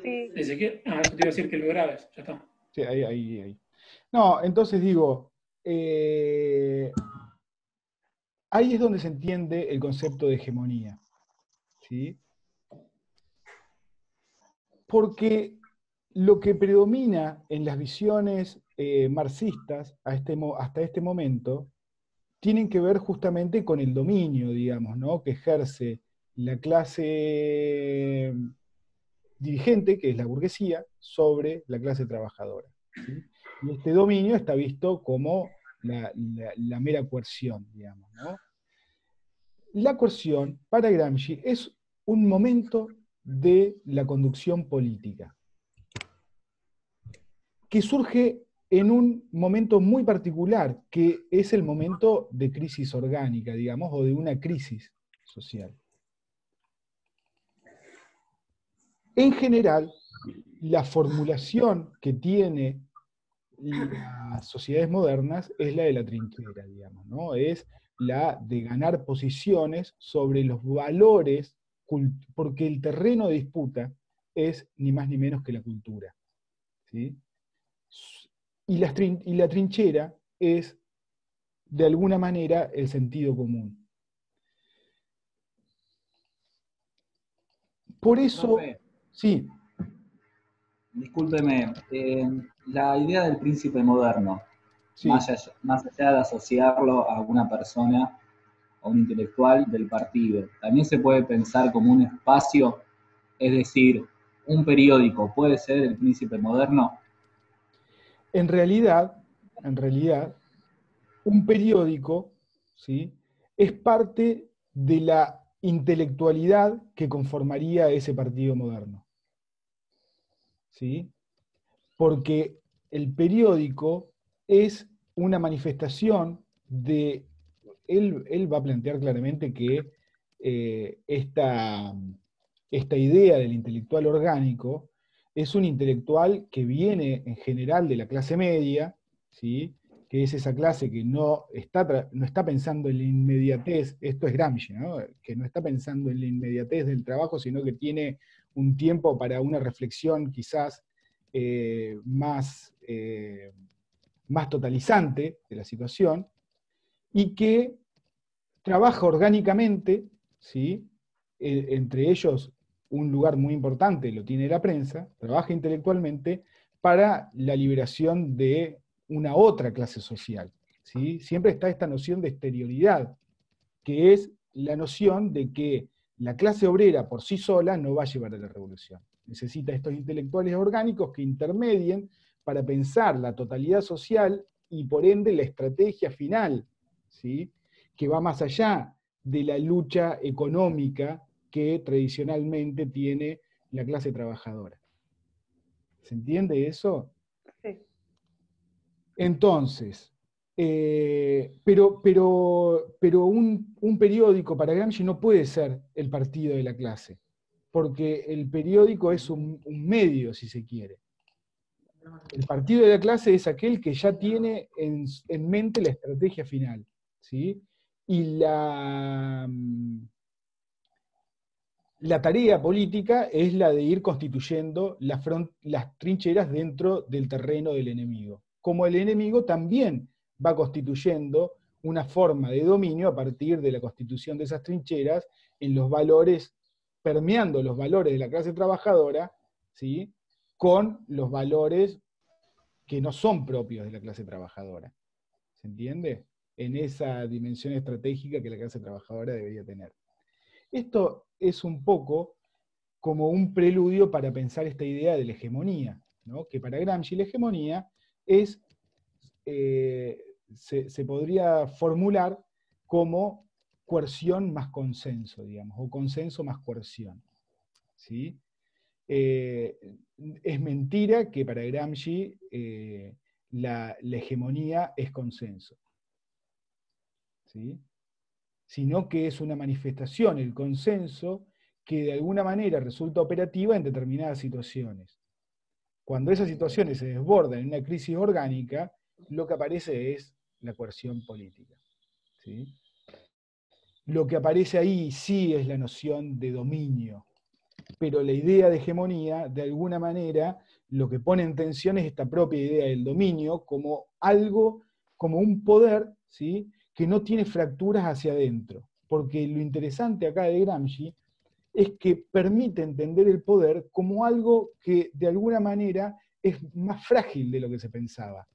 Sí, Ezequiel, te iba a decir que lo grabes, ya está. Sí, ahí. No, entonces digo, eh, ahí es donde se entiende el concepto de hegemonía, ¿sí? Porque lo que predomina en las visiones marxistas hasta este momento tienen que ver justamente con el dominio, digamos, ¿no? Que ejerce la clase dirigente, que es la burguesía, sobre la clase trabajadora, ¿sí? Y este dominio está visto como la mera coerción, digamos, ¿no? La coerción, para Gramsci, es un momento de la conducción política, que surge en un momento muy particular, que es el momento de crisis orgánica, digamos, o de una crisis social. En general, la formulación que tiene las sociedades modernas es la de la trinchera, digamos, ¿no? Es la de ganar posiciones sobre los valores, porque el terreno de disputa es ni más ni menos que la cultura, ¿sí? Y la trinchera es, de alguna manera, el sentido común. Por eso, Profe, sí, discúlpeme, la idea del príncipe moderno, sí. más allá de asociarlo a una persona, a un intelectual del partido, también se puede pensar como un espacio, es decir, un periódico, ¿puede ser el príncipe moderno? En realidad, un periódico, ¿sí? Es parte de la intelectualidad que conformaría ese partido moderno, ¿sí? Porque el periódico es una manifestación de... Él va a plantear claramente que esta idea del intelectual orgánico es un intelectual que viene en general de la clase media, ¿sí? Que es esa clase que no está pensando en la inmediatez, esto es Gramsci, ¿no? Que no está pensando en la inmediatez del trabajo, sino que tiene un tiempo para una reflexión quizás más totalizante de la situación, y que trabaja orgánicamente, ¿sí? Entre ellos un lugar muy importante lo tiene la prensa, trabaja intelectualmente para la liberación de una otra clase social, ¿sí? Siempre está esta noción de exterioridad, que es la noción de que la clase obrera por sí sola no va a llevar a la revolución. Necesita estos intelectuales orgánicos que intermedien para pensar la totalidad social y por ende la estrategia final, ¿sí? Que va más allá de la lucha económica que tradicionalmente tiene la clase trabajadora. ¿Se entiende eso? sí. Entonces, pero un periódico para Gramsci no puede ser el partido de la clase, porque el periódico es un medio, si se quiere. El partido de la clase es aquel que ya tiene en mente la estrategia final, ¿sí? Y la tarea política es la de ir constituyendo las trincheras dentro del terreno del enemigo. Como el enemigo también va constituyendo una forma de dominio a partir de la constitución de esas trincheras en los valores, permeando los valores de la clase trabajadora, ¿sí? Con los valores que no son propios de la clase trabajadora. ¿Se entiende? En esa dimensión estratégica que la clase trabajadora debería tener. Esto es un poco como un preludio para pensar esta idea de la hegemonía, ¿no? Que para Gramsci la hegemonía es, se podría formular como coerción más consenso, digamos, o consenso más coerción, ¿sí? Eh, es mentira que para Gramsci la hegemonía es consenso, ¿sí? Sino que es una manifestación, el consenso, que de alguna manera resulta operativa en determinadas situaciones. Cuando esas situaciones se desbordan en una crisis orgánica, lo que aparece es la coerción política, ¿sí? Lo que aparece ahí sí es la noción de dominio, pero la idea de hegemonía, de alguna manera, lo que pone en tensión es esta propia idea del dominio como algo, como un poder, ¿sí?, que no tiene fracturas hacia adentro. Porque lo interesante acá de Gramsci es que permite entender el poder como algo que de alguna manera es más frágil de lo que se pensaba,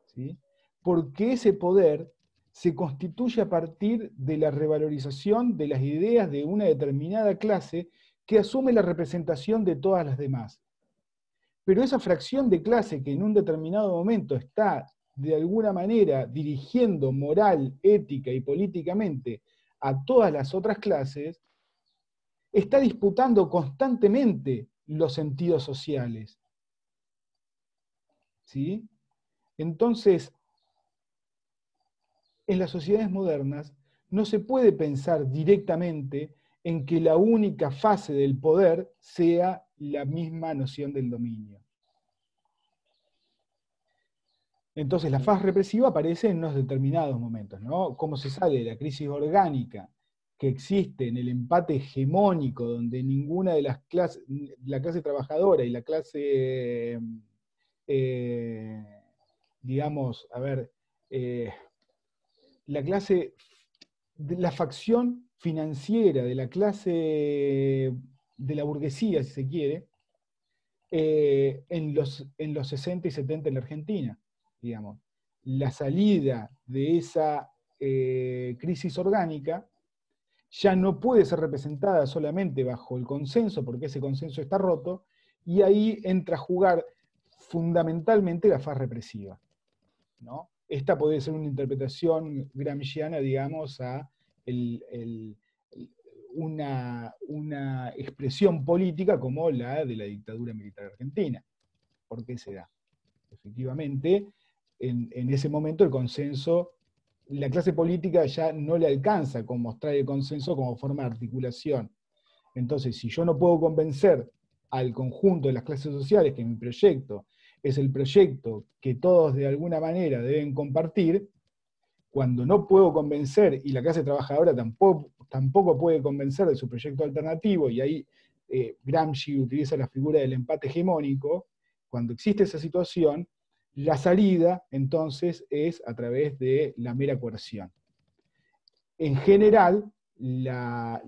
¿sí? Porque ese poder se constituye a partir de la revalorización de las ideas de una determinada clase que asume la representación de todas las demás. Pero esa fracción de clase que en un determinado momento está de alguna manera dirigiendo moral, ética y políticamente a todas las otras clases, está disputando constantemente los sentidos sociales, ¿sí? Entonces, en las sociedades modernas no se puede pensar directamente en que la única fase del poder sea la misma noción del dominio. Entonces la fase represiva aparece en unos determinados momentos, ¿no? Cómo se sale de la crisis orgánica que existe en el empate hegemónico, donde ninguna de las clases, la clase trabajadora y la clase, digamos, a ver, la clase, la facción financiera de la clase de la burguesía, si se quiere, en los 60 y 70 en la Argentina, digamos. La salida de esa crisis orgánica ya no puede ser representada solamente bajo el consenso, porque ese consenso está roto, y ahí entra a jugar fundamentalmente la fase represiva, ¿no? Esta puede ser una interpretación gramsciana, digamos, a una expresión política como la de la dictadura militar argentina. ¿Por qué se da? Efectivamente, en ese momento el consenso, la clase política ya no le alcanza con mostrar el consenso como forma de articulación. Entonces, si yo no puedo convencer al conjunto de las clases sociales que mi proyecto es el proyecto que todos de alguna manera deben compartir, cuando no puedo convencer y la clase trabajadora tampoco puede convencer de su proyecto alternativo, y ahí Gramsci utiliza la figura del empate hegemónico, cuando existe esa situación, la salida entonces es a través de la mera coerción. En general, la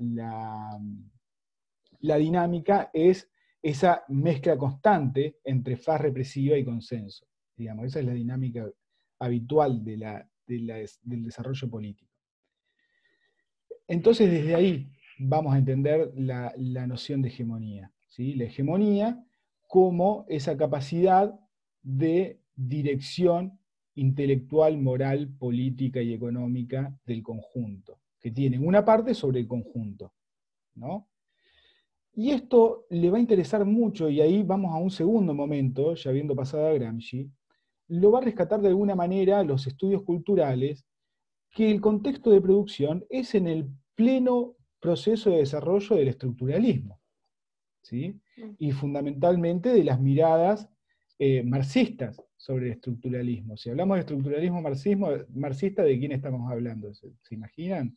dinámica es esa mezcla constante entre faz represiva y consenso. Digamos, esa es la dinámica habitual del desarrollo político. Entonces, desde ahí vamos a entender la noción de hegemonía, ¿sí? La hegemonía como esa capacidad de dirección intelectual, moral, política y económica del conjunto, que tiene una parte sobre el conjunto, ¿no? Y esto le va a interesar mucho, y ahí vamos a un segundo momento, ya habiendo pasado a Gramsci, lo va a rescatar de alguna manera los estudios culturales, que el contexto de producción es en el pleno proceso de desarrollo del estructuralismo, ¿sí? Y fundamentalmente de las miradas marxistas sobre el estructuralismo. Si hablamos de estructuralismo marxista, ¿de quién estamos hablando? ¿Se imaginan?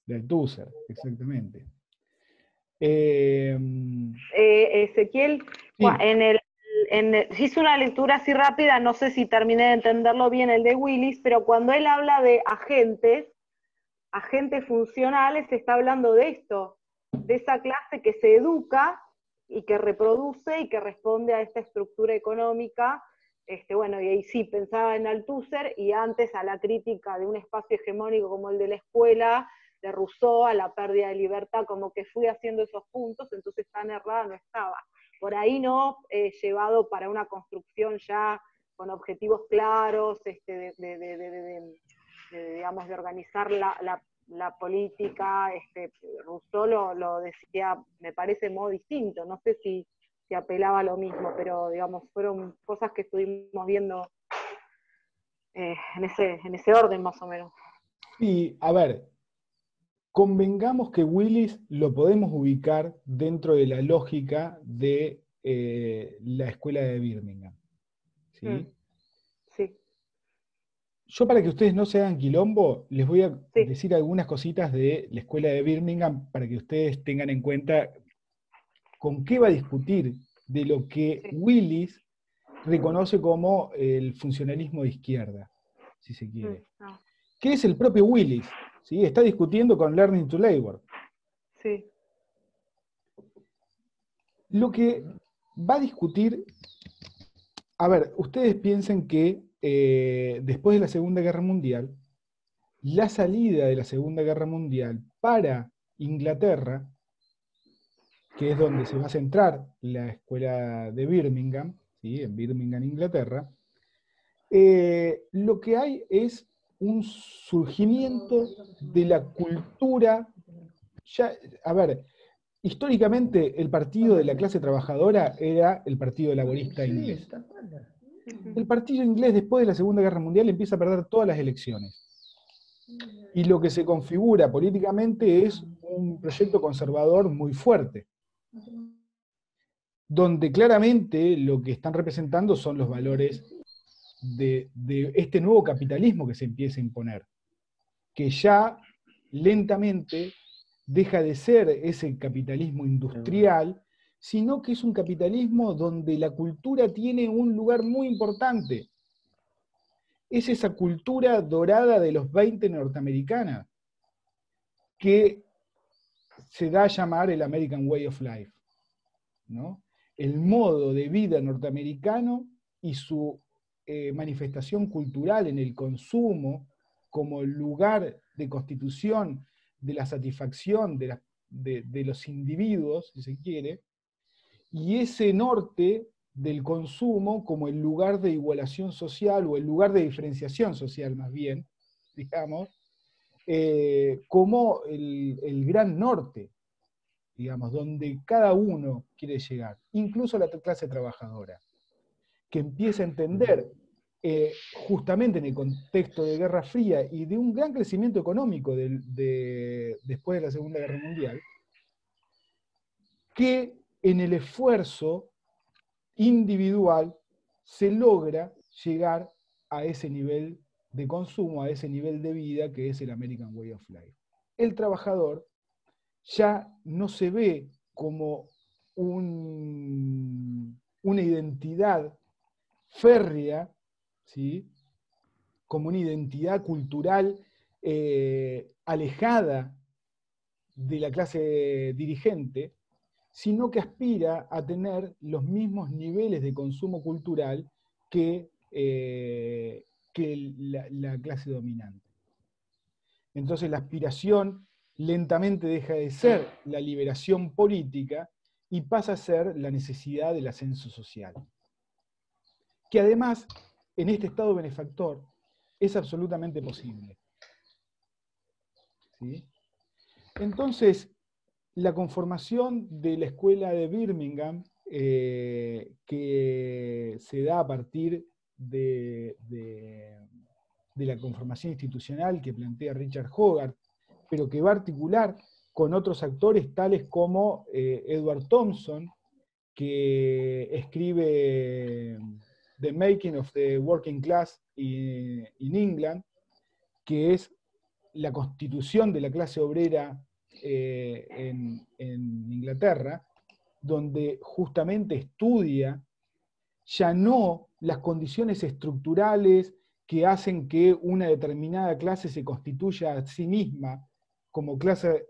De Althusser, exactamente. Ezequiel, Sí, hice una lectura así rápida, no sé si terminé de entenderlo bien el de Willis, pero cuando él habla de agentes funcionales, está hablando de esto, de esa clase que se educa y que reproduce y que responde a esta estructura económica. Bueno, y ahí sí pensaba en Althusser y antes a la crítica de un espacio hegemónico como el de la escuela, de Rousseau, a la pérdida de libertad, como que fui haciendo esos puntos, entonces tan errada no estaba. Por ahí no llevado para una construcción ya con objetivos claros, digamos, de organizar la política. Rousseau lo decía, me parece, modo distinto, no sé si apelaba a lo mismo, pero digamos, fueron cosas que estuvimos viendo en ese orden más o menos. sí, a ver, convengamos que Willis lo podemos ubicar dentro de la lógica de la escuela de Birmingham, ¿sí? Sí. Yo para que ustedes no se hagan quilombo, les voy a Sí. decir algunas cositas de la escuela de Birmingham para que ustedes tengan en cuenta con qué va a discutir de lo que Sí. Willis reconoce como el funcionalismo de izquierda, si se quiere. No. ¿Qué es el propio Willis? ¿Sí? Está discutiendo con Learning to Labor. Sí. Lo que va a discutir, a ver, ustedes piensen que después de la Segunda Guerra Mundial, la salida de la Segunda Guerra Mundial para Inglaterra, que es donde se va a centrar la escuela de Birmingham, ¿sí? En Birmingham, Inglaterra, lo que hay es un surgimiento de la cultura. Ya, a ver, históricamente el partido de la clase trabajadora era el Partido Laborista inglés. El partido inglés después de la Segunda Guerra Mundial empieza a perder todas las elecciones. Y lo que se configura políticamente es un proyecto conservador muy fuerte, donde claramente lo que están representando son los valores de este nuevo capitalismo que se empieza a imponer, que ya lentamente deja de ser ese capitalismo industrial, sino que es un capitalismo donde la cultura tiene un lugar muy importante. Es esa cultura dorada de los 20 norteamericanas, que se da a llamar el American Way of Life, ¿no? El modo de vida norteamericano y su manifestación cultural en el consumo como lugar de constitución de la satisfacción de los individuos, si se quiere, y ese norte del consumo como el lugar de igualación social o el lugar de diferenciación social más bien, digamos, como el gran norte, digamos, donde cada uno quiere llegar, incluso la clase trabajadora, que empieza a entender, justamente en el contexto de Guerra Fría y de un gran crecimiento económico después de la Segunda Guerra Mundial, que en el esfuerzo individual se logra llegar a ese nivel de consumo, a ese nivel de vida que es el American Way of Life. El trabajador ya no se ve como una identidad férrea, ¿sí? Como una identidad cultural alejada de la clase dirigente, sino que aspira a tener los mismos niveles de consumo cultural que la clase dominante. Entonces la aspiración lentamente deja de ser la liberación política y pasa a ser la necesidad del ascenso social. Que además, en este Estado benefactor, es absolutamente posible. ¿Sí? Entonces, la conformación de la escuela de Birmingham, que se da a partir de la conformación institucional que plantea Richard Hogarth, pero que va a articular con otros actores tales como Edward Thompson, que escribe The Making of the Working Class in England, que es la constitución de la clase obrera en Inglaterra, donde justamente estudia ya no las condiciones estructurales que hacen que una determinada clase se constituya a sí misma como clase,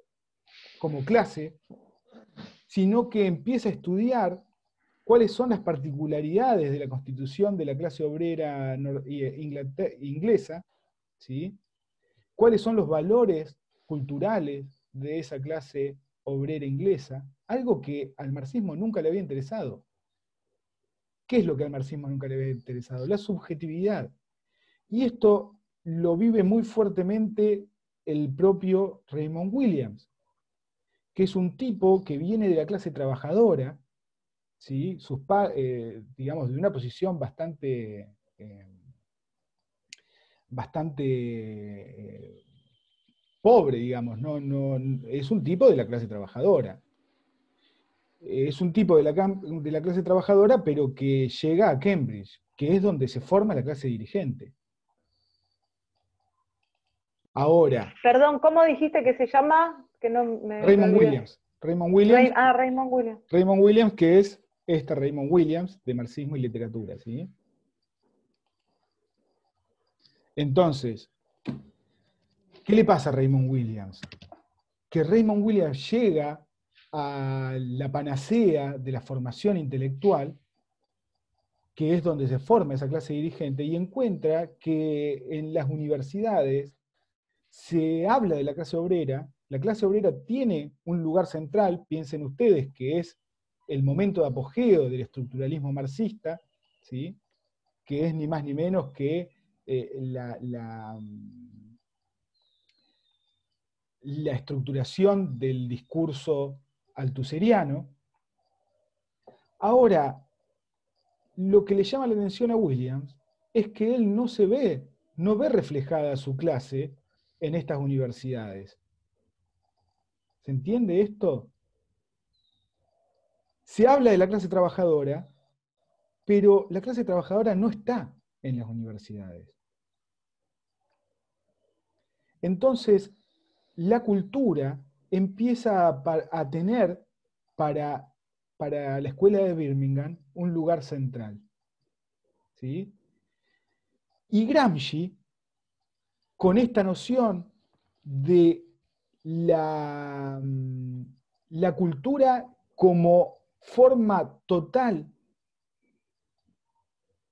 sino que empieza a estudiar cuáles son las particularidades de la constitución de la clase obrera inglesa, ¿sí? Cuáles son los valores culturales de esa clase obrera inglesa, algo que al marxismo nunca le había interesado. ¿Qué es lo que al marxismo nunca le había interesado? La subjetividad. Y esto lo vive muy fuertemente el propio Raymond Williams, que es un tipo que viene de la clase trabajadora, ¿sí? Digamos, de una posición bastante pobre, digamos, es un tipo de la clase trabajadora. Es un tipo de la clase trabajadora, pero que llega a Cambridge, que es donde se forma la clase dirigente. Ahora, Perdón, ¿cómo dijiste que se llama? Que no me Raymond olvidé. Williams. Raymond Williams, Raymond Williams. Raymond Williams, que es Raymond Williams de Marxismo y Literatura, ¿sí? Entonces, ¿qué le pasa a Raymond Williams? Que Raymond Williams llega a la panacea de la formación intelectual, que es donde se forma esa clase dirigente, y encuentra que en las universidades se habla de la clase obrera tiene un lugar central, piensen ustedes que es el momento de apogeo del estructuralismo marxista, ¿sí? Que es ni más ni menos que la estructuración del discurso althuseriano. Ahora, lo que le llama la atención a Williams es que él no ve reflejada su clase en estas universidades. ¿Se entiende esto? Se habla de la clase trabajadora, pero la clase trabajadora no está en las universidades. Entonces, la cultura empieza a tener para la escuela de Birmingham un lugar central, ¿sí? Y Gramsci, con esta noción de la cultura como forma total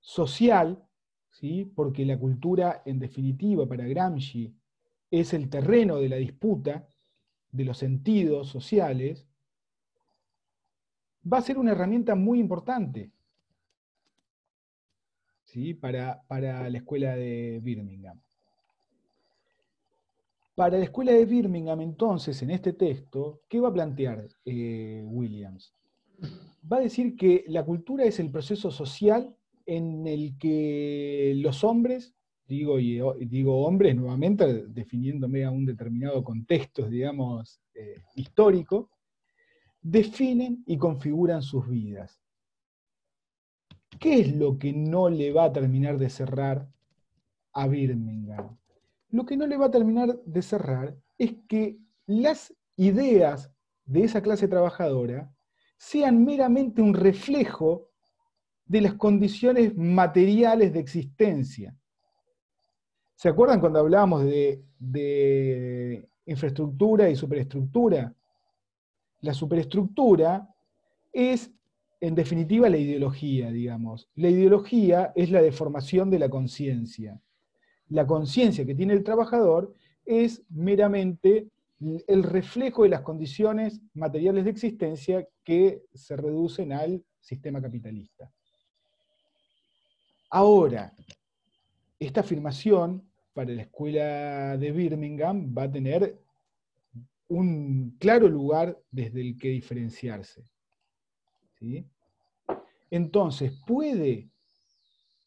social, ¿sí? Porque la cultura, en definitiva, para Gramsci, es el terreno de la disputa de los sentidos sociales, va a ser una herramienta muy importante, ¿sí? para la escuela de Birmingham. Para la escuela de Birmingham, entonces, en este texto, ¿qué va a plantear Williams? Va a decir que la cultura es el proceso social en el que los hombres, digo hombres nuevamente, definiéndome a un determinado contexto, digamos, histórico, definen y configuran sus vidas. ¿Qué es lo que no le va a terminar de cerrar a Birmingham? Lo que no le va a terminar de cerrar es que las ideas de esa clase trabajadora sean meramente un reflejo de las condiciones materiales de existencia. ¿Se acuerdan cuando hablábamos de infraestructura y superestructura? La superestructura es, en definitiva, la ideología, digamos. La ideología es la deformación de la conciencia. La conciencia que tiene el trabajador es meramente el reflejo de las condiciones materiales de existencia que se reducen al sistema capitalista. Ahora, esta afirmación para la escuela de Birmingham va a tener un claro lugar desde el que diferenciarse, ¿sí? Entonces, ¿puede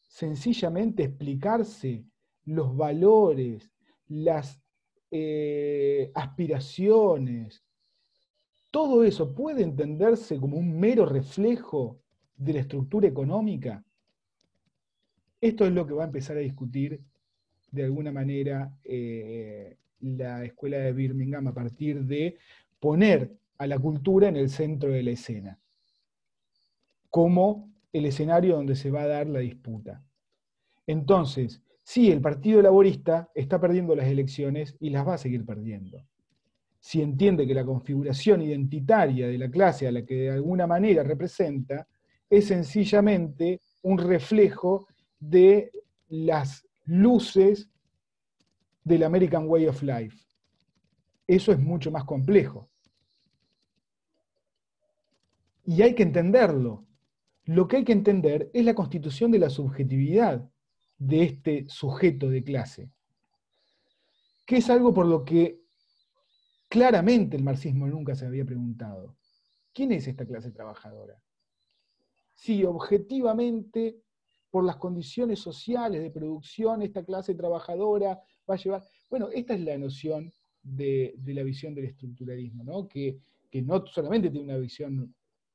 sencillamente explicarse los valores, las aspiraciones, todo eso puede entenderse como un mero reflejo de la estructura económica? Esto es lo que va a empezar a discutir de alguna manera la escuela de Birmingham a partir de poner a la cultura en el centro de la escena, como el escenario donde se va a dar la disputa. Entonces, sí, el Partido Laborista está perdiendo las elecciones y las va a seguir perdiendo. Si entiende que la configuración identitaria de la clase a la que de alguna manera representa es sencillamente un reflejo de las luces del American Way of Life. Eso es mucho más complejo. Y hay que entenderlo. Lo que hay que entender es la constitución de la subjetividad de este sujeto de clase, que es algo por lo que claramente el marxismo nunca se había preguntado. ¿Quién es esta clase trabajadora? Si objetivamente, por las condiciones sociales de producción, esta clase trabajadora va a llevar... Bueno, esta es la noción de la visión del estructuralismo, ¿no? Que no solamente tiene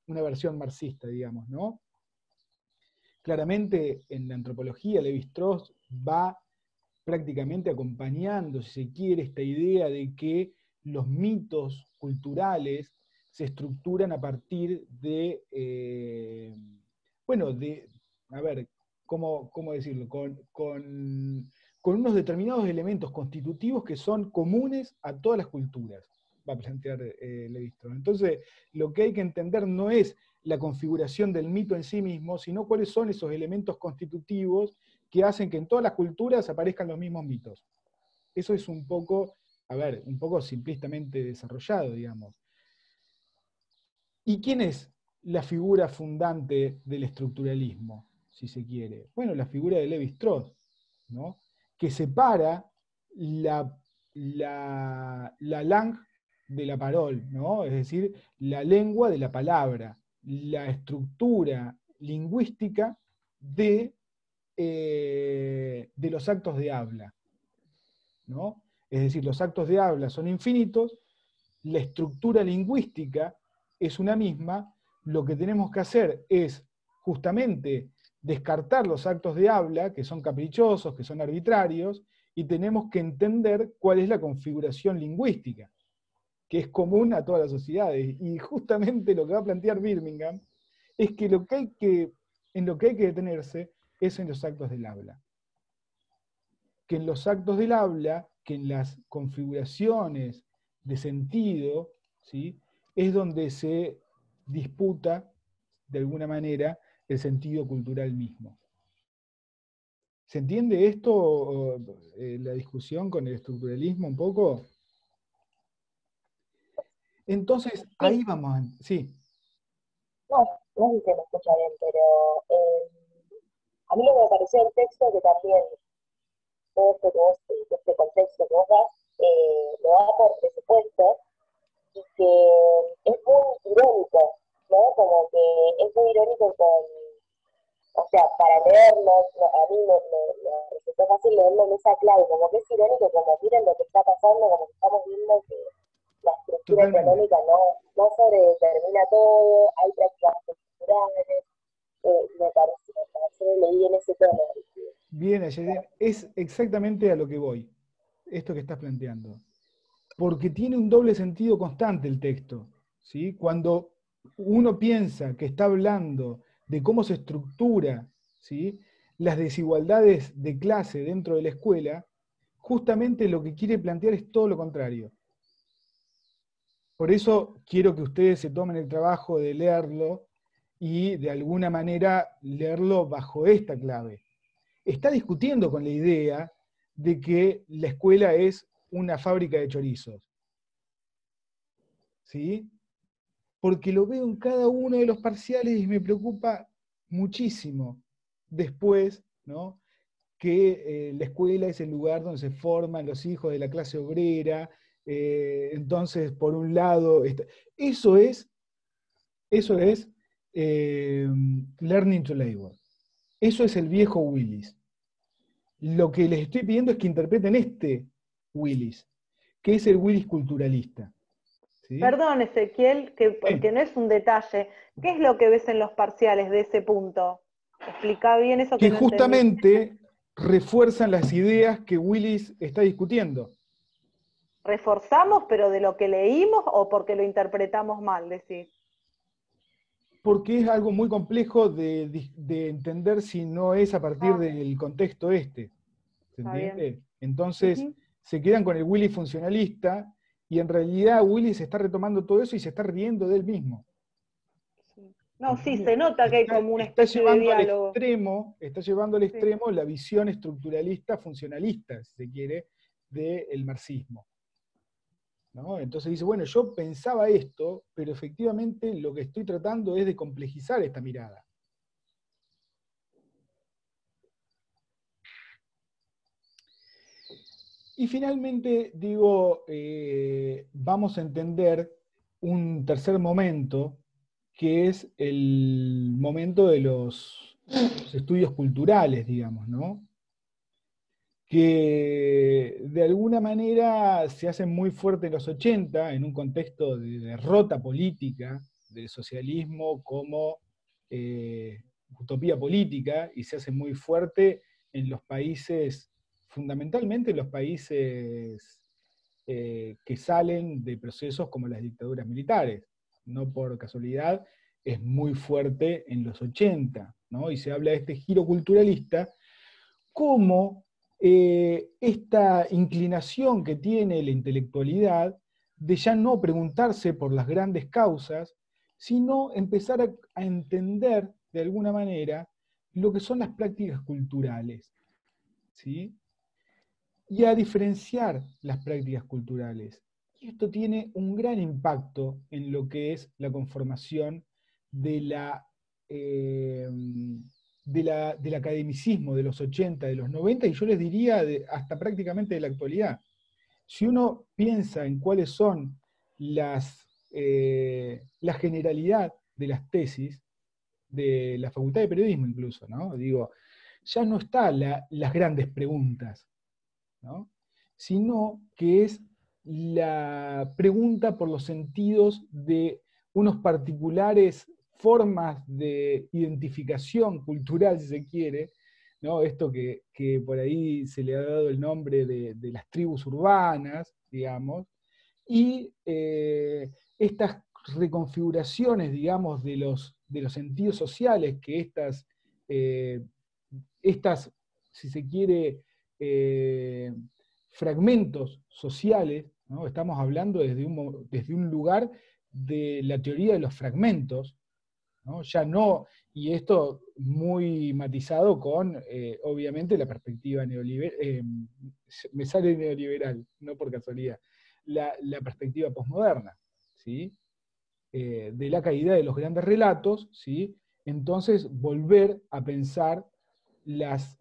una versión marxista, digamos, ¿no? Claramente en la antropología Lévi-Strauss va prácticamente acompañando, si se quiere, esta idea de que los mitos culturales se estructuran a partir de, bueno, de, a ver, ¿cómo decirlo? Con unos determinados elementos constitutivos que son comunes a todas las culturas, va a plantear Lévi-Strauss. Entonces, lo que hay que entender no es la configuración del mito en sí mismo, sino cuáles son esos elementos constitutivos que hacen que en todas las culturas aparezcan los mismos mitos. Eso es un poco, a ver, un poco simplistamente desarrollado, digamos. ¿Y quién es la figura fundante del estructuralismo, si se quiere? Bueno, la figura de Lévi-Strauss, ¿no? Que separa la langue de la parole, ¿no? Es decir, la lengua de la palabra, la estructura lingüística de los actos de habla, ¿no? Es decir, los actos de habla son infinitos, la estructura lingüística es una misma, lo que tenemos que hacer es justamente descartar los actos de habla, que son caprichosos, que son arbitrarios, y tenemos que entender cuál es la configuración lingüística, que es común a todas las sociedades. Y justamente lo que va a plantear Birmingham es que, en lo que hay que detenerse es en los actos del habla. Que en los actos del habla, que en las configuraciones de sentido, ¿sí?, es donde se disputa, de alguna manera, el sentido cultural mismo. ¿Se entiende esto, la discusión con el estructuralismo un poco? Entonces, ahí vamos, sí. No, no sé si se me escucha bien, pero a mí lo que me pareció el texto que también todo esto que vos, este contexto que vos das, lo da por presupuesto y que es muy irónico, ¿no? Como que es muy irónico o sea, para leerlo, a mí me resultó fácil leerlo en esa clave, como que es irónico, como miren lo que está pasando, como que estamos viendo que la estructura Totalmente. económica no sobredetermina todo, hay prácticas culturales, me pareció, leí en ese tono. Bien, Ayeden, es exactamente a lo que voy, esto que estás planteando. Porque tiene un doble sentido constante el texto, ¿sí? Cuando uno piensa que está hablando de cómo se estructura, ¿sí?, las desigualdades de clase dentro de la escuela, justamente lo que quiere plantear es todo lo contrario. Por eso quiero que ustedes se tomen el trabajo de leerlo y de alguna manera leerlo bajo esta clave. Está discutiendo con la idea de que la escuela es una fábrica de chorizos, ¿sí? Porque lo veo en cada uno de los parciales y me preocupa muchísimo después, ¿no?, que la escuela es el lugar donde se forman los hijos de la clase obrera, entonces, por un lado, eso es learning to labor. Eso es el viejo Willis. Lo que les estoy pidiendo es que interpreten este Willis, que es el Willis culturalista. ¿Sí? Perdón, Ezequiel, porque no es un detalle. ¿Qué es lo que ves en los parciales de ese punto? Explica bien eso que Que no entendí. justamente refuerzan las ideas que Willis está discutiendo. ¿Reforzamos, pero de lo que leímos o porque lo interpretamos mal, decís? Porque es algo muy complejo de entender si no es a partir del contexto este. ¿Se entiende? Entonces, se quedan con el Willis funcionalista y en realidad Willis está retomando todo eso y se está riendo de él mismo. No, sí, se nota que hay como una especie de diálogo. Está llevando al extremo la visión estructuralista, funcionalista, si se quiere, del marxismo, ¿no? Entonces dice, bueno, yo pensaba esto, pero efectivamente lo que estoy tratando es de complejizar esta mirada. Y finalmente, digo, vamos a entender un tercer momento, que es el momento de los estudios culturales, digamos, ¿no? Que de alguna manera se hacen muy fuertes en los 80, en un contexto de derrota política del socialismo como utopía política, y se hace muy fuerte en los países fundamentalmente en los países que salen de procesos como las dictaduras militares. No por casualidad, es muy fuerte en los 80, ¿no? Y se habla de este giro culturalista como esta inclinación que tiene la intelectualidad de ya no preguntarse por las grandes causas, sino empezar a entender de alguna manera lo que son las prácticas culturales, ¿sí? Y a diferenciar las prácticas culturales. Y esto tiene un gran impacto en lo que es la conformación de del academicismo de los 80, de los 90, y yo les diría hasta prácticamente de la actualidad. Si uno piensa en cuáles son la generalidad de las tesis, de la Facultad de Periodismo incluso, ¿no? Digo, ya no están las grandes preguntas, ¿no? Sino que es la pregunta por los sentidos de unos particulares formas de identificación cultural, si se quiere, ¿no? Esto que por ahí se le ha dado el nombre de las tribus urbanas, digamos, y estas reconfiguraciones, digamos, de los sentidos sociales que estas, si se quiere, fragmentos sociales, ¿no? Estamos hablando desde un lugar de la teoría de los fragmentos, ¿no? Ya no, y esto muy matizado con, obviamente, la perspectiva neoliberal, me sale neoliberal, no por casualidad, la perspectiva posmoderna, ¿sí? De la caída de los grandes relatos, ¿sí? Entonces volver a pensar las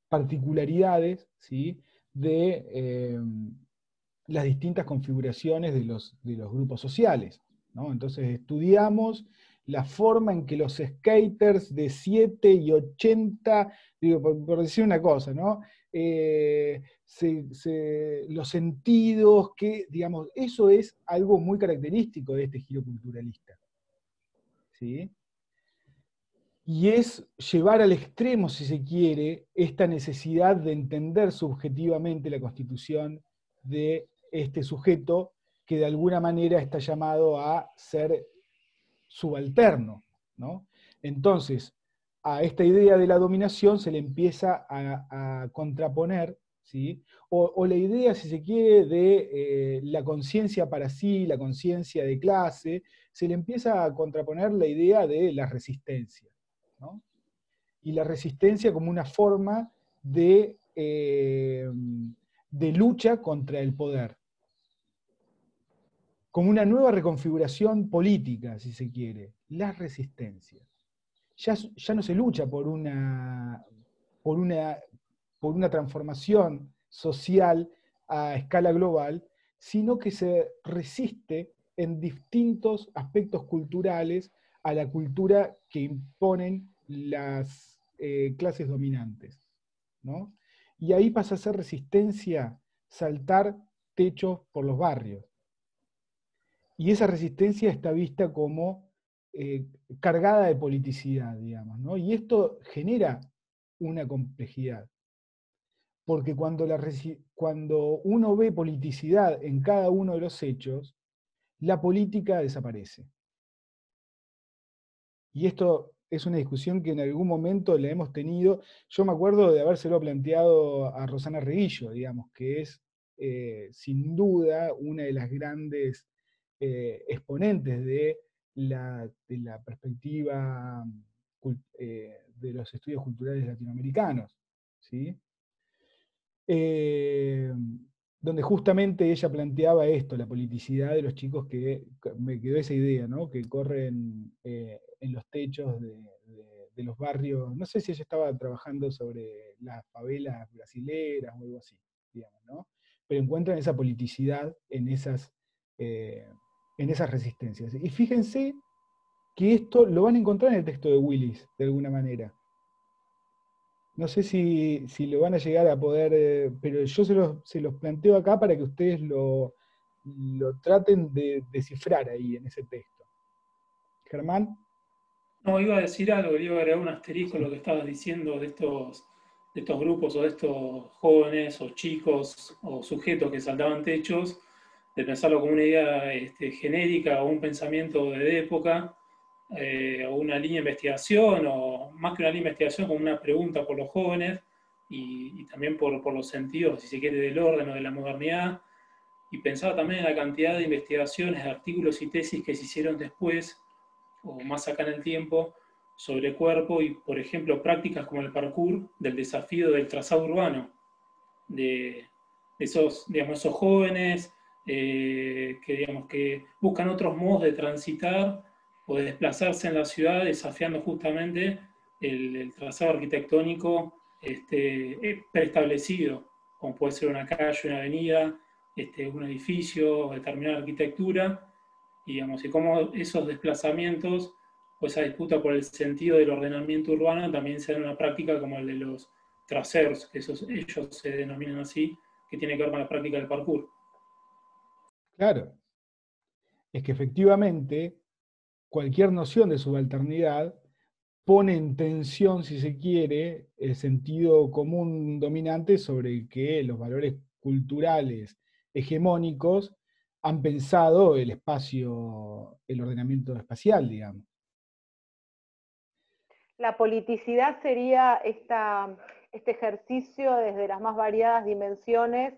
particularidades, ¿sí? De las distintas configuraciones de los grupos sociales, ¿no? Entonces estudiamos la forma en que los skaters de 7 y 80, digo, por decir una cosa, ¿no? Los sentidos, que, digamos, eso es algo muy característico de este giro culturalista, ¿sí? Y es llevar al extremo, si se quiere, esta necesidad de entender subjetivamente la constitución de este sujeto que de alguna manera está llamado a ser subalterno, ¿no? Entonces, a esta idea de la dominación se le empieza a contraponer, ¿sí? O la idea, si se quiere, de la conciencia para sí, la conciencia de clase, se le empieza a contraponer la idea de la resistencia, ¿no? Y la resistencia como una forma de lucha contra el poder, como una nueva reconfiguración política, si se quiere, la resistencia. Ya no se lucha por una transformación social a escala global, sino que se resiste en distintos aspectos culturales a la cultura que imponen las clases dominantes, ¿no? Y ahí pasa a ser resistencia saltar techos por los barrios. Y esa resistencia está vista como cargada de politicidad, digamos, ¿no? Y esto genera una complejidad. Porque cuando uno ve politicidad en cada uno de los hechos, la política desaparece. Y esto es una discusión que en algún momento la hemos tenido. Yo me acuerdo de habérselo planteado a Rosana Reguillo, digamos, que es sin duda una de las grandes exponentes de la perspectiva de los estudios culturales latinoamericanos, ¿sí? Donde justamente ella planteaba esto, la politicidad de los chicos, que me quedó esa idea, ¿no? Que corren en los techos de los barrios. No sé si ella estaba trabajando sobre las favelas brasileras o algo así, digamos, ¿no? Pero encuentran esa politicidad en esas resistencias. Y fíjense que esto lo van a encontrar en el texto de Willis, de alguna manera. No sé si lo van a llegar a poder, pero yo se los planteo acá para que ustedes lo traten de descifrar ahí en ese texto. Germán. No, iba a decir algo, le iba a agregar un asterisco a lo que estabas diciendo de estos grupos o de estos jóvenes o chicos o sujetos que saltaban techos, de pensarlo como una idea genérica o un pensamiento de época, o una línea de investigación, o más que una línea de investigación, como una pregunta por los jóvenes y también por los sentidos, si se quiere, del orden o de la modernidad. Y pensaba también en la cantidad de investigaciones, de artículos y tesis que se hicieron después, o más acá en el tiempo, sobre cuerpo y, por ejemplo, prácticas como el parkour, del desafío del trazado urbano, de esos, digamos, esos jóvenes que, digamos, que buscan otros modos de transitar o de desplazarse en la ciudad, desafiando justamente el trazado arquitectónico preestablecido, como puede ser una calle, una avenida, un edificio, determinada arquitectura, y, digamos, y cómo esos desplazamientos o esa disputa por el sentido del ordenamiento urbano también se da en una práctica como el de los traseros, que ellos se denominan así, que tiene que ver con la práctica del parkour. Claro, es que efectivamente cualquier noción de subalternidad pone en tensión, si se quiere, el sentido común dominante sobre que los valores culturales hegemónicos han pensado el espacio, el ordenamiento espacial, digamos. La politicidad sería este ejercicio desde las más variadas dimensiones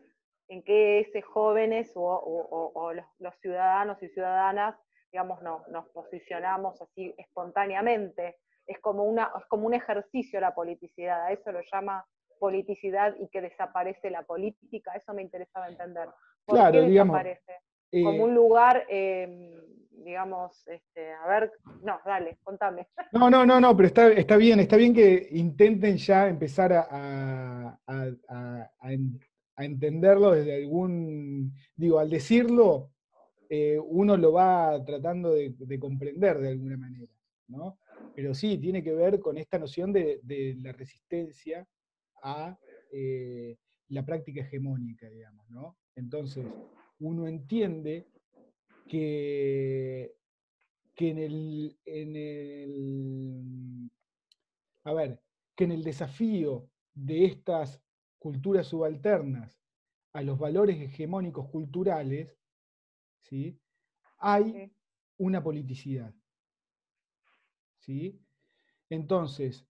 en que ese jóvenes o los ciudadanos y ciudadanas, digamos, nos posicionamos así espontáneamente. Es como un ejercicio la politicidad, a eso lo llama politicidad y que desaparece la política, eso me interesaba entender. ¿Por qué Claro, digamos, desaparece? Como un lugar, digamos, a ver, no, dale, contame. no, pero está bien que intenten ya empezar a entenderlo desde algún, digo, al decirlo, uno lo va tratando de comprender de alguna manera, ¿no? Pero sí, tiene que ver con esta noción de la resistencia a la práctica hegemónica, digamos, ¿no? Entonces, uno entiende que a ver, que en el desafío de estas culturas subalternas a los valores hegemónicos culturales, ¿sí? Hay Sí. una politicidad, ¿sí? Entonces,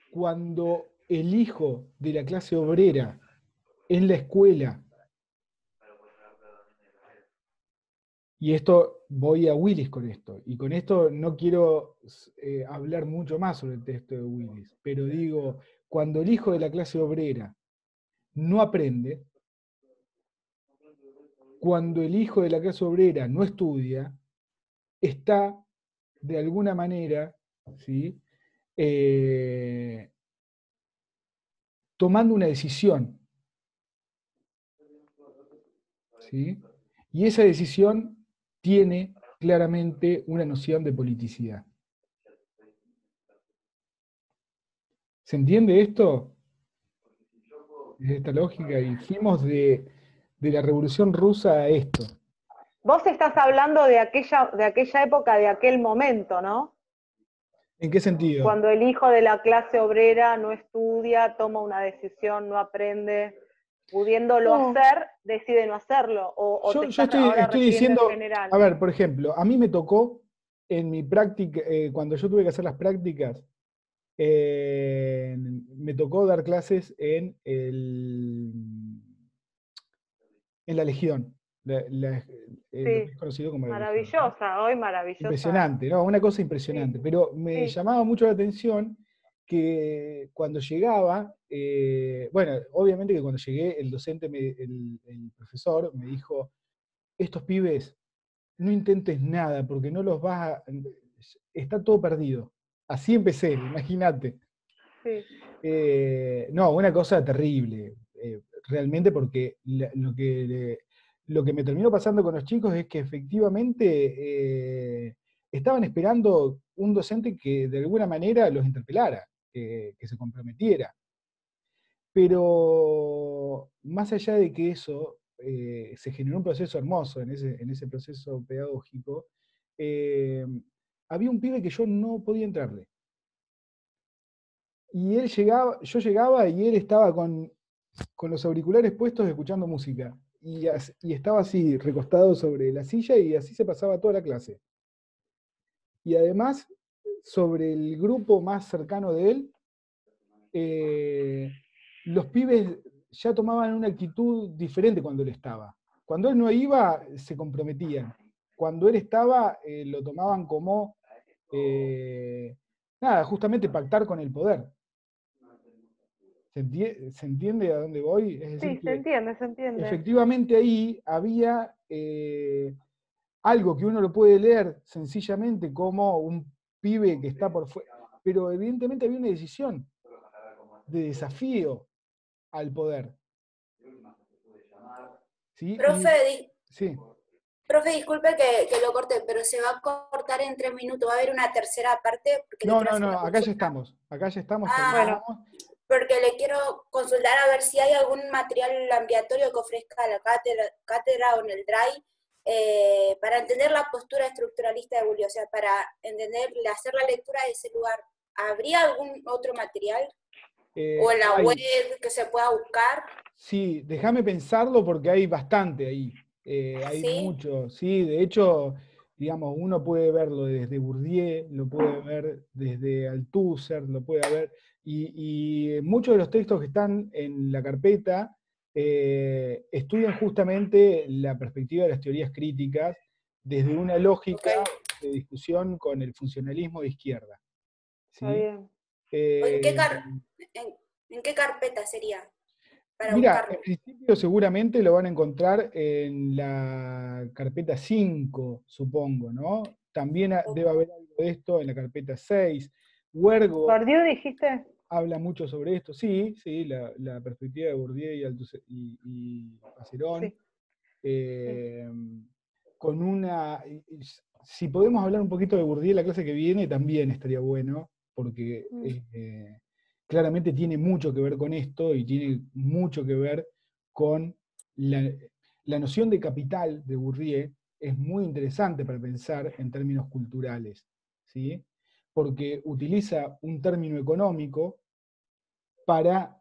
cuando el hijo de la clase obrera en la escuela, y esto voy a Willis con esto, y con esto no quiero hablar mucho más sobre el texto de Willis, pero digo, cuando el hijo de la clase obrera no aprende, cuando el hijo de la clase obrera no estudia, está de alguna manera, ¿sí? Tomando una decisión, ¿sí? Y esa decisión tiene claramente una noción de politicidad. ¿Se entiende esto? Es esta lógica, y fuimos de la Revolución Rusa a esto. Vos estás hablando de aquella época, de aquel momento, ¿no? ¿En qué sentido? Cuando el hijo de la clase obrera no estudia, toma una decisión, no aprende, pudiéndolo hacer, decide no hacerlo. O te Yo estás ahora estoy refiriendo diciendo, en general. a ver, por ejemplo, a mí me tocó en mi práctica, cuando yo tuve que hacer las prácticas, me tocó dar clases en la Legión, lo que Sí, es conocido como la Legión, ¿no? maravillosa, hoy maravillosa. Impresionante, ¿no? Una cosa Sí, impresionante. Pero me sí, llamaba mucho la atención que cuando llegaba, bueno, obviamente que cuando llegué, el docente, el profesor, me dijo, estos pibes, no intentes nada, porque no los vas a... Está todo perdido. Así empecé, imagínate. sí. No, una cosa terrible, realmente, porque lo que me terminó pasando con los chicos es que efectivamente estaban esperando un docente que de alguna manera los interpelara, que se comprometiera. Pero más allá de que eso, se generó un proceso hermoso en ese proceso pedagógico, había un pibe que yo no podía entrarle. Y yo llegaba y él estaba con los auriculares puestos escuchando música. Y estaba así, recostado sobre la silla, y así se pasaba toda la clase. Y además, sobre el grupo más cercano de él, los pibes ya tomaban una actitud diferente cuando él estaba. Cuando él no iba, se comprometían. Cuando él estaba, lo tomaban como, nada, justamente pactar con el poder. ¿Se entiende a dónde voy? Es decir, Sí, se que entiende, se entiende. efectivamente ahí había algo que uno lo puede leer sencillamente como un pibe que está por fuera, pero evidentemente había una decisión de desafío al poder. ¿Sí? Sí. Profe, disculpe que lo corte, pero se va a cortar en 3 minutos. Va a haber una tercera parte. Porque le No, quiero hacer una acá ya consulta. estamos. Acá ya estamos. Bueno, porque le quiero consultar a ver si hay algún material ampliatorio que ofrezca la cátedra o en el DRAI para entender la postura estructuralista de Bourdieu, o sea, para hacer la lectura de ese lugar. ¿Habría algún otro material? ¿O en la web que se pueda buscar? Sí, déjame pensarlo porque hay bastante ahí. Hay ¿Sí? mucho, sí, de hecho, digamos, uno puede verlo desde Bourdieu, lo puede ver desde Althusser, lo puede ver, y muchos de los textos que están en la carpeta estudian justamente la perspectiva de las teorías críticas desde una lógica de discusión con el funcionalismo de izquierda. ¿Sí? Está bien. ¿En qué carpeta sería? Para Mira, buscarlo. en principio seguramente lo van a encontrar en la carpeta 5, supongo, ¿no? También debe haber algo de esto en la carpeta 6. Huergo ¿Bourdieu dijiste? habla mucho sobre esto. Sí, la perspectiva de Bourdieu y Acerón. Sí. Con una... Si podemos hablar un poquito de Bourdieu en la clase que viene, también estaría bueno, porque claramente tiene mucho que ver con esto y tiene mucho que ver con la noción de capital de Bourdieu. Es muy interesante para pensar en términos culturales, ¿sí? Porque utiliza un término económico para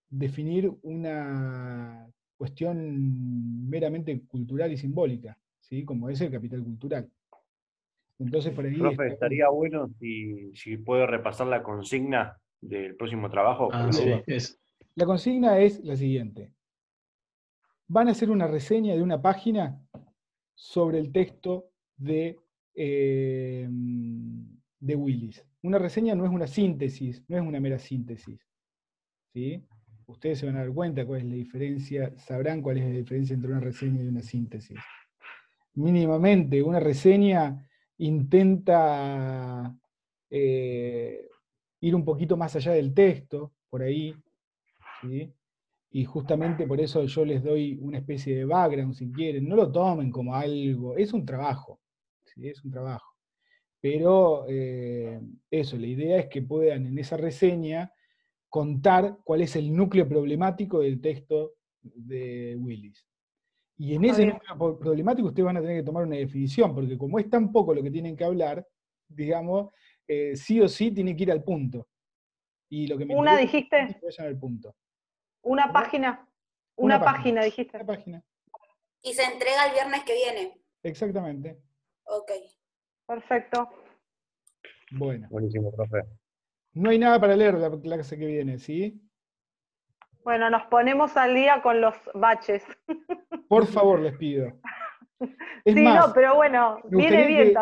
definir una cuestión meramente cultural y simbólica, ¿sí? Como es el capital cultural. Entonces, por ahí Profe, estaría bueno si puedo repasar la consigna del próximo trabajo. Sí, la consigna es la siguiente. Van a hacer una reseña de una página sobre el texto de Willis. Una reseña no es una síntesis, no es una mera síntesis, ¿sí? Ustedes se van a dar cuenta cuál es la diferencia, sabrán cuál es la diferencia entre una reseña y una síntesis. Mínimamente, una reseña intenta ir un poquito más allá del texto, por ahí, ¿sí? Y justamente por eso yo les doy una especie de background, si quieren. No lo tomen como algo, es un trabajo, ¿sí? Es un trabajo. Pero eso, la idea es que puedan en esa reseña contar cuál es el núcleo problemático del texto de Willis. Y en ese núcleo problemático ustedes van a tener que tomar una definición, porque como es tan poco lo que tienen que hablar, digamos, sí o sí tienen que ir al punto. Y lo que me ¿Una interesa dijiste? es que vayan al punto. Una página. Una página dijiste. Una página. Y se entrega el viernes que viene. Exactamente. Ok. Perfecto. Bueno. Buenísimo, profe. No hay nada para leer la clase que viene, ¿sí? Bueno, nos ponemos al día con los baches. Por favor, les pido. Es sí, más, no, pero bueno, me viene gustaría bien que